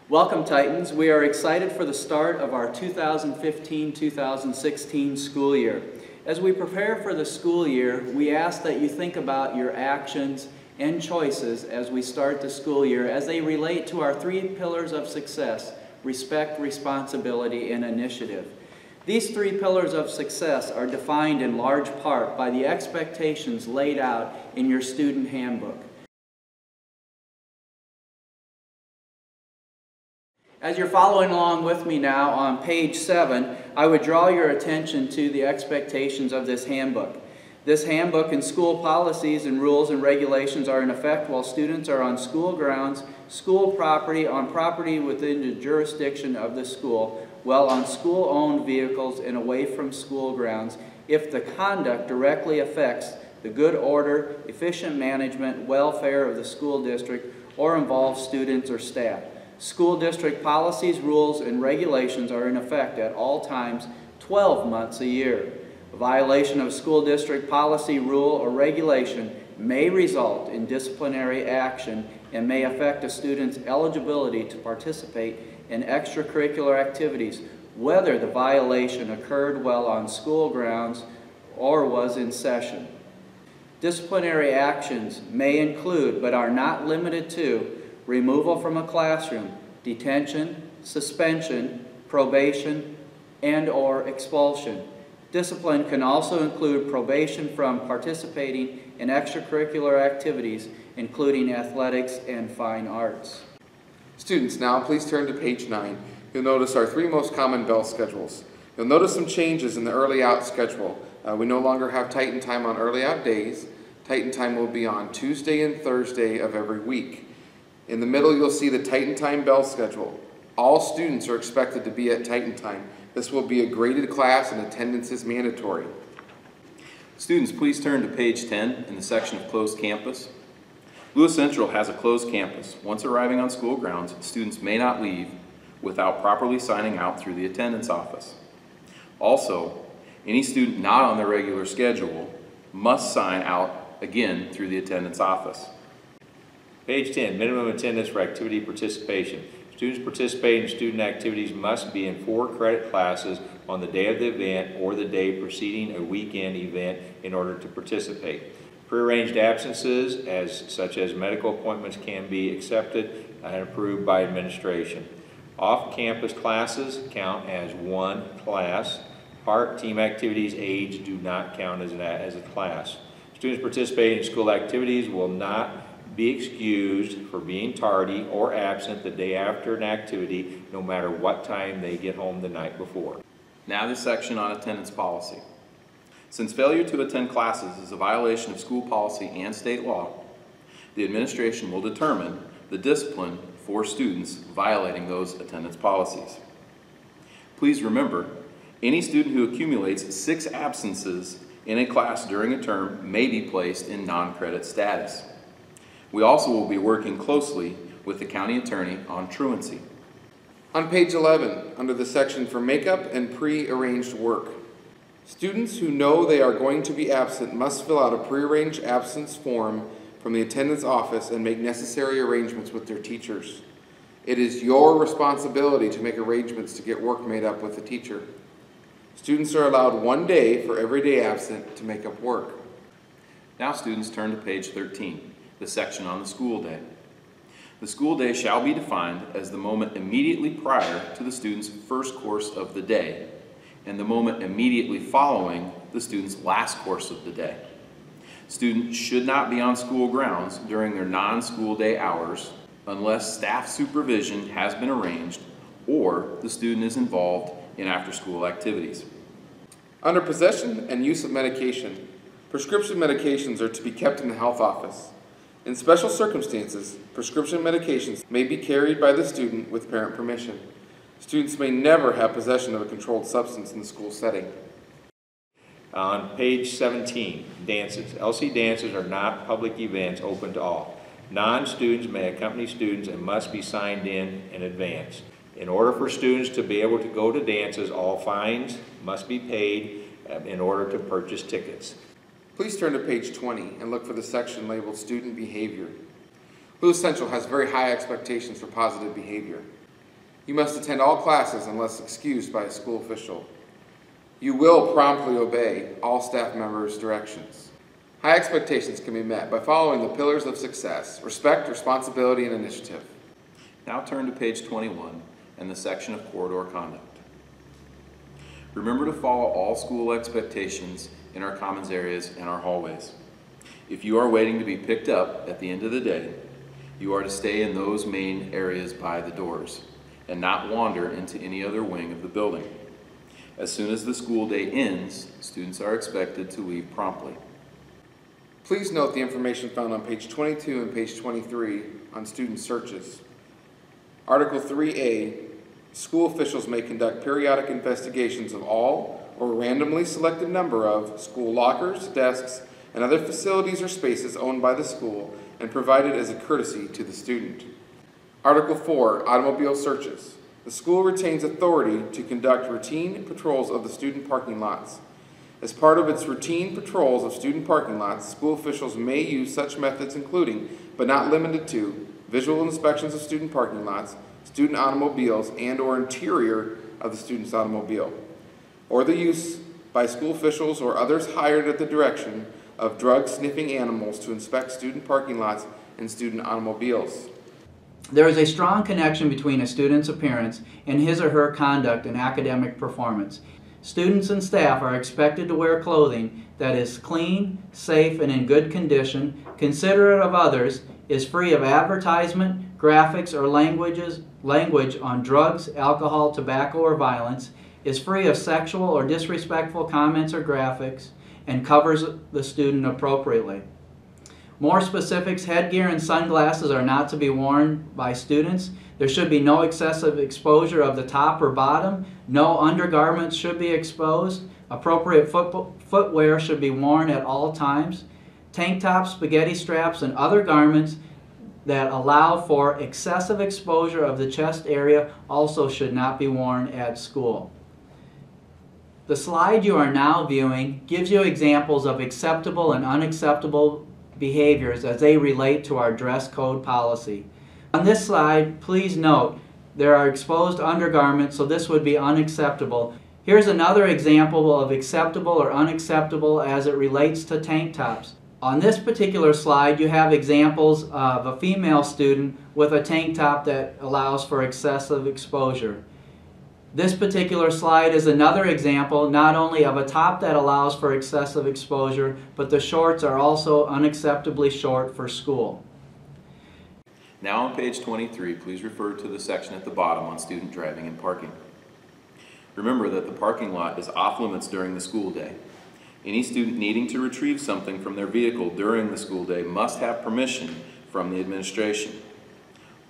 Welcome, Titans. We are excited for the start of our 2015-2016 school year. As we prepare for the school year, we ask that you think about your actions and choices as we start the school year as they relate to our three pillars of success: respect, responsibility, and initiative. These three pillars of success are defined in large part by the expectations laid out in your student handbook. As you're following along with me now on page 7, I would draw your attention to the expectations of this handbook. This handbook and school policies and rules and regulations are in effect while students are on school grounds, school property, on property within the jurisdiction of the school, while on school-owned vehicles and away from school grounds, if the conduct directly affects the good order, efficient management, welfare of the school district, or involves students or staff. School district policies, rules, and regulations are in effect at all times 12 months a year. A violation of a school district policy, rule, or regulation may result in disciplinary action and may affect a student's eligibility to participate in extracurricular activities, whether the violation occurred while on school grounds or was in session. Disciplinary actions may include, but are not limited to, removal from a classroom, detention, suspension, probation, and/or expulsion. Discipline can also include probation from participating in extracurricular activities, including athletics and fine arts. Students, now please turn to page 9. You'll notice our three most common bell schedules. You'll notice some changes in the early out schedule. We no longer have Titan time on early out days. Titan time will be on Tuesday and Thursday of every week. In the middle, you'll see the Titan time bell schedule. All students are expected to be at Titan time. This will be a graded class and attendance is mandatory. Students, please turn to page 10 in the section of closed campus. Lewis Central has a closed campus. Once arriving on school grounds, students may not leave without properly signing out through the attendance office. Also, any student not on their regular schedule must sign out again through the attendance office. Page 10, minimum attendance for activity participation. Students participating in student activities must be in 4 credit classes on the day of the event or the day preceding a weekend event in order to participate. Prearranged absences, such as medical appointments, can be accepted and approved by administration. Off-campus classes count as one class. Part team activities aids do not count as a class. Students participating in school activities will not be excused for being tardy or absent the day after an activity, no matter what time they get home the night before. Now this section on attendance policy. Since failure to attend classes is a violation of school policy and state law, the administration will determine the discipline for students violating those attendance policies. Please remember, any student who accumulates 6 absences in a class during a term may be placed in non-credit status. We also will be working closely with the county attorney on truancy. On page 11, under the section for makeup and pre-arranged work, students who know they are going to be absent must fill out a pre-arranged absence form from the attendance office and make necessary arrangements with their teachers. It is your responsibility to make arrangements to get work made up with the teacher. Students are allowed 1 day for every day absent to make up work. Now students, turn to page 13, the section on the school day. The school day shall be defined as the moment immediately prior to the student's first course of the day and the moment immediately following the student's last course of the day. Students should not be on school grounds during their non-school day hours unless staff supervision has been arranged or the student is involved in after-school activities. Under possession and use of medication, prescription medications are to be kept in the health office. In special circumstances, prescription medications may be carried by the student with parent permission. Students may never have possession of a controlled substance in the school setting. On page 17, dances. LC dances are not public events open to all. Non-students may accompany students and must be signed in advance. In order for students to be able to go to dances, all fines must be paid in order to purchase tickets. Please turn to page 20 and look for the section labeled Student Behavior. Lewis Central has very high expectations for positive behavior. You must attend all classes unless excused by a school official. You will promptly obey all staff members' directions. High expectations can be met by following the pillars of success: respect, responsibility, and initiative. Now turn to page 21 and the section of corridor conduct. Remember to follow all school expectations in our commons areas and our hallways. If you are waiting to be picked up at the end of the day, you are to stay in those main areas by the doors and not wander into any other wing of the building. As soon as the school day ends, students are expected to leave promptly. Please note the information found on page 22 and page 23 on student searches. Article 3A, school officials may conduct periodic investigations of all or a randomly selected number of school lockers, desks, and other facilities or spaces owned by the school and provided as a courtesy to the student. Article 4, automobile searches. The school retains authority to conduct routine patrols of the student parking lots. As part of its routine patrols of student parking lots, school officials may use such methods including, but not limited to, visual inspections of student parking lots, student automobiles, and/or interior of the student's automobile, or the use by school officials or others hired at the direction of drug-sniffing animals to inspect student parking lots and student automobiles. There is a strong connection between a student's appearance and his or her conduct and academic performance. Students and staff are expected to wear clothing that is clean, safe, and in good condition, considerate of others, is free of advertisement, graphics, or language on drugs, alcohol, tobacco, or violence, is free of sexual or disrespectful comments or graphics, and covers the student appropriately. More specifics: headgear and sunglasses are not to be worn by students. There should be no excessive exposure of the top or bottom. No undergarments should be exposed. Appropriate footwear should be worn at all times. Tank tops, spaghetti straps, and other garments that allow for excessive exposure of the chest area also should not be worn at school. The slide you are now viewing gives you examples of acceptable and unacceptable behaviors as they relate to our dress code policy. On this slide, please note there are exposed undergarments, so this would be unacceptable. Here's another example of acceptable or unacceptable as it relates to tank tops. On this particular slide, you have examples of a female student with a tank top that allows for excessive exposure. This particular slide is another example not only of a top that allows for excessive exposure, but the shorts are also unacceptably short for school. Now on page 23, please refer to the section at the bottom on student driving and parking. Remember that the parking lot is off limits during the school day. Any student needing to retrieve something from their vehicle during the school day must have permission from the administration.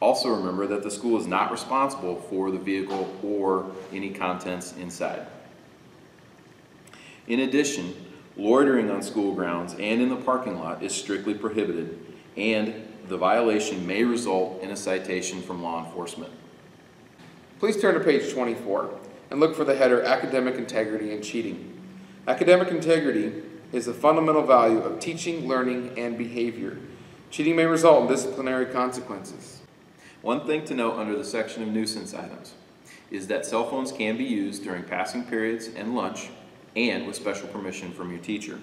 Also remember that the school is not responsible for the vehicle or any contents inside. In addition, loitering on school grounds and in the parking lot is strictly prohibited, and the violation may result in a citation from law enforcement. Please turn to page 24 and look for the header Academic Integrity and Cheating. Academic integrity is the fundamental value of teaching, learning, and behavior. Cheating may result in disciplinary consequences. One thing to note under the section of nuisance items is that cell phones can be used during passing periods and lunch and with special permission from your teacher.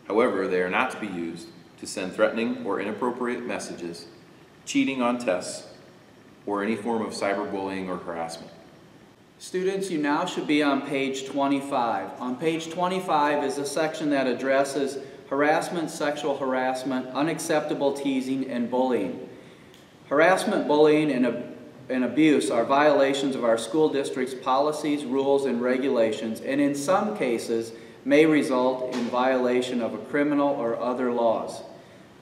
However, they are not to be used to send threatening or inappropriate messages, cheating on tests, or any form of cyberbullying or harassment. Students, you now should be on page 25. On page 25 is a section that addresses harassment, sexual harassment, unacceptable teasing, and bullying. Harassment, bullying, and abuse are violations of our school district's policies, rules, and regulations, and in some cases may result in violation of a criminal or other laws.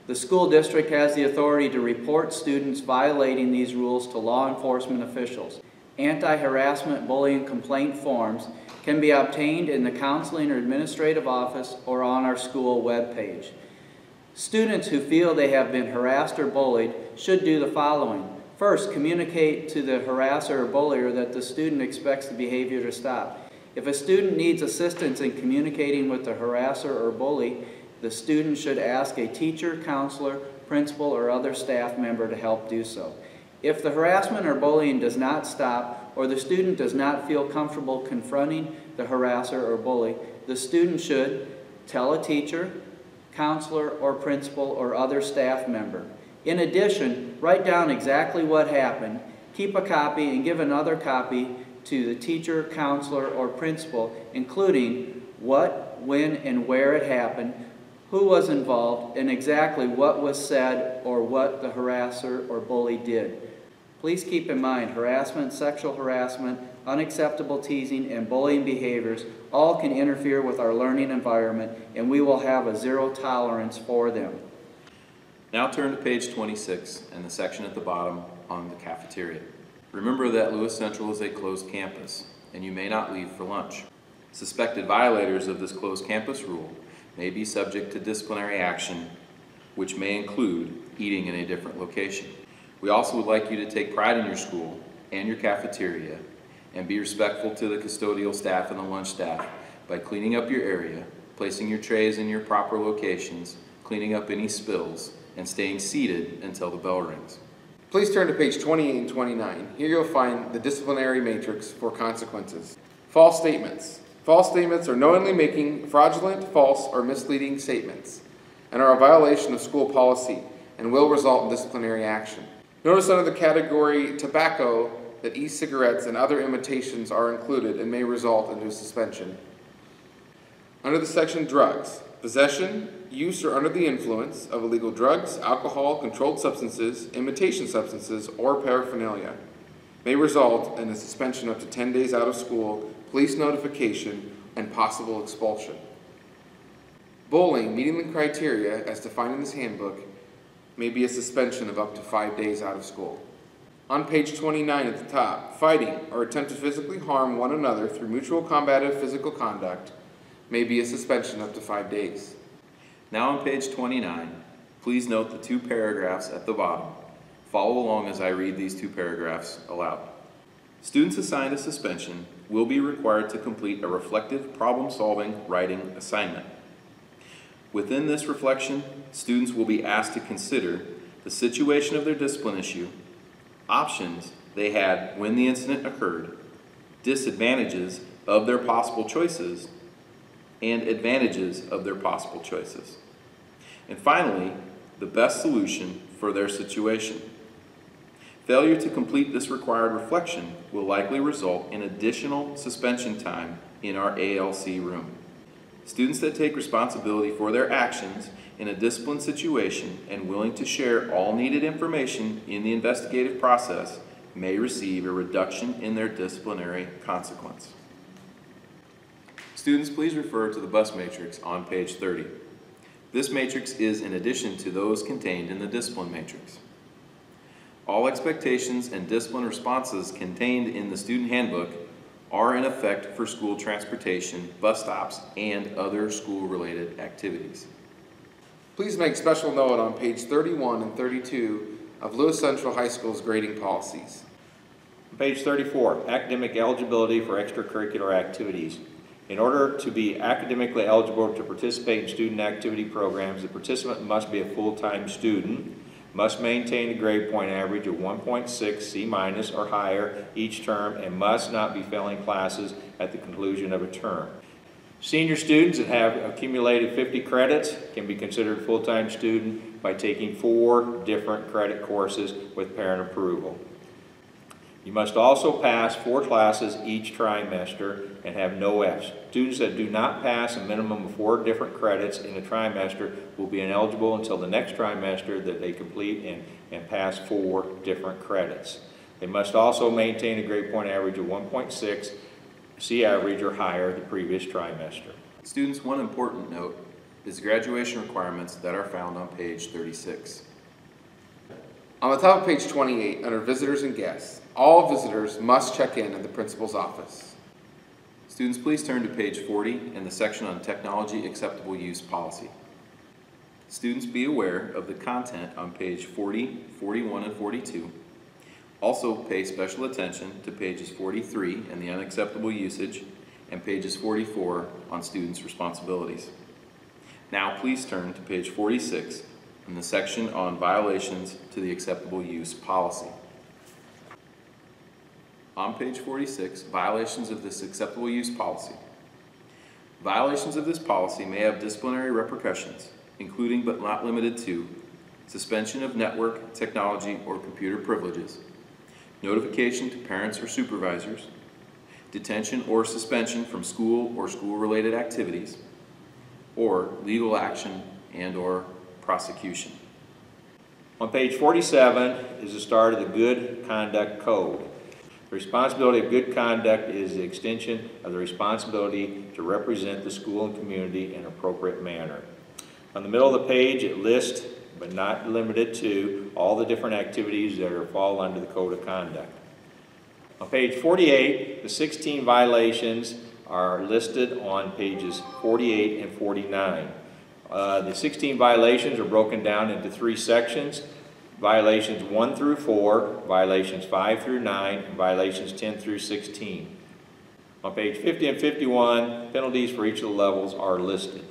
The school district has the authority to report students violating these rules to law enforcement officials. Anti-harassment bullying complaint forms can be obtained in the counseling or administrative office or on our school webpage. Students who feel they have been harassed or bullied should do the following. First, communicate to the harasser or bullier that the student expects the behavior to stop. If a student needs assistance in communicating with the harasser or bully, the student should ask a teacher, counselor, principal, or other staff member to help do so. If the harassment or bullying does not stop, or the student does not feel comfortable confronting the harasser or bully, the student should tell a teacher, counselor, or principal, or other staff member. In addition, write down exactly what happened, keep a copy, and give another copy to the teacher, counselor, or principal, including what, when, and where it happened, who was involved, and exactly what was said or what the harasser or bully did. Please keep in mind, harassment, sexual harassment, unacceptable teasing, and bullying behaviors all can interfere with our learning environment, and we will have a zero tolerance for them. Now turn to page 26 and the section at the bottom on the cafeteria. Remember that Lewis Central is a closed campus, and you may not leave for lunch. Suspected violators of this closed campus rule may be subject to disciplinary action, which may include eating in a different location. We also would like you to take pride in your school and your cafeteria and be respectful to the custodial staff and the lunch staff by cleaning up your area, placing your trays in your proper locations, cleaning up any spills, and staying seated until the bell rings. Please turn to page 28 and 29. Here you'll find the disciplinary matrix for consequences. False statements. False statements are knowingly making fraudulent, false, or misleading statements and are a violation of school policy and will result in disciplinary action. Notice under the category tobacco that e-cigarettes and other imitations are included and may result in a suspension. Under the section drugs, possession, use, or under the influence of illegal drugs, alcohol, controlled substances, imitation substances, or paraphernalia may result in a suspension up to 10 days out of school, police notification, and possible expulsion. Bullying, meeting the criteria as defined in this handbook, may be a suspension of up to 5 days out of school. On page 29 at the top, fighting or attempt to physically harm one another through mutual combative physical conduct may be a suspension up to 5 days. Now on page 29, please note the two paragraphs at the bottom. Follow along as I read these two paragraphs aloud. Students assigned a suspension will be required to complete a reflective problem-solving writing assignment. Within this reflection, students will be asked to consider the situation of their discipline issue, options they had when the incident occurred, disadvantages of their possible choices, and advantages of their possible choices. And finally, the best solution for their situation. Failure to complete this required reflection will likely result in additional suspension time in our ALC room. Students that take responsibility for their actions in a discipline situation and willing to share all needed information in the investigative process may receive a reduction in their disciplinary consequence. Students, please refer to the bus matrix on page 30. This matrix is in addition to those contained in the discipline matrix. All expectations and discipline responses contained in the student handbook are in effect for school transportation, bus stops, and other school-related activities. Please make special note on page 31 and 32 of Lewis Central High School's grading policies. Page 34, academic eligibility for extracurricular activities. In order to be academically eligible to participate in student activity programs, the participant must be a full-time student, must maintain a grade point average of 1.6 C- or higher each term, and must not be failing classes at the conclusion of a term. Senior students that have accumulated 50 credits can be considered full-time student by taking 4 different credit courses with parent approval. You must also pass 4 classes each trimester and have no Fs. Students that do not pass a minimum of 4 different credits in a trimester will be ineligible until the next trimester that they complete and pass 4 different credits. They must also maintain a grade point average of 1.6 C average or higher the previous trimester. Students, one important note is graduation requirements that are found on page 36. On the top of page 28, under visitors and guests, all visitors must check in at the principal's office. Students, please turn to page 40 in the section on technology acceptable use policy. Students, be aware of the content on page 40, 41, and 42. Also pay special attention to pages 43 and the unacceptable usage and pages 44 on students' responsibilities. Now please turn to page 46 in the section on violations to the acceptable use policy. On page 46, violations of this acceptable use policy. Violations of this policy may have disciplinary repercussions, including but not limited to suspension of network, technology, or computer privileges, notification to parents or supervisors, detention or suspension from school or school-related activities, or legal action and/or prosecution. On page 47 is the start of the Good Conduct Code. The responsibility of good conduct is the extension of the responsibility to represent the school and community in an appropriate manner. On the middle of the page, it lists, but not limited to, all the different activities that fall under the Code of Conduct. On page 48, the 16 violations are listed on pages 48 and 49. The 16 violations are broken down into 3 sections: violations 1 through 4, violations 5 through 9, and violations 10 through 16. On page 50 and 51, penalties for each of the levels are listed.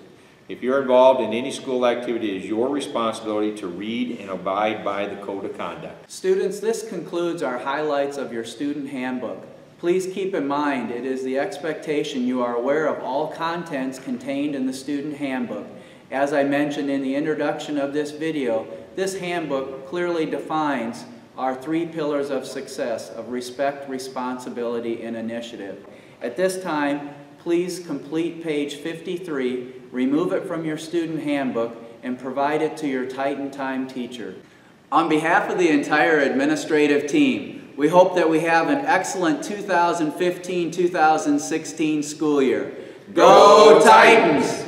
If you're involved in any school activity, it is your responsibility to read and abide by the Code of Conduct. Students, this concludes our highlights of your student handbook. Please keep in mind it is the expectation you are aware of all contents contained in the student handbook. As I mentioned in the introduction of this video, this handbook clearly defines our 3 pillars of success of respect, responsibility, and initiative. At this time, please complete page 53, remove it from your student handbook, and provide it to your Titan Time teacher. On behalf of the entire administrative team, we hope that we have an excellent 2015-2016 school year. Go Titans!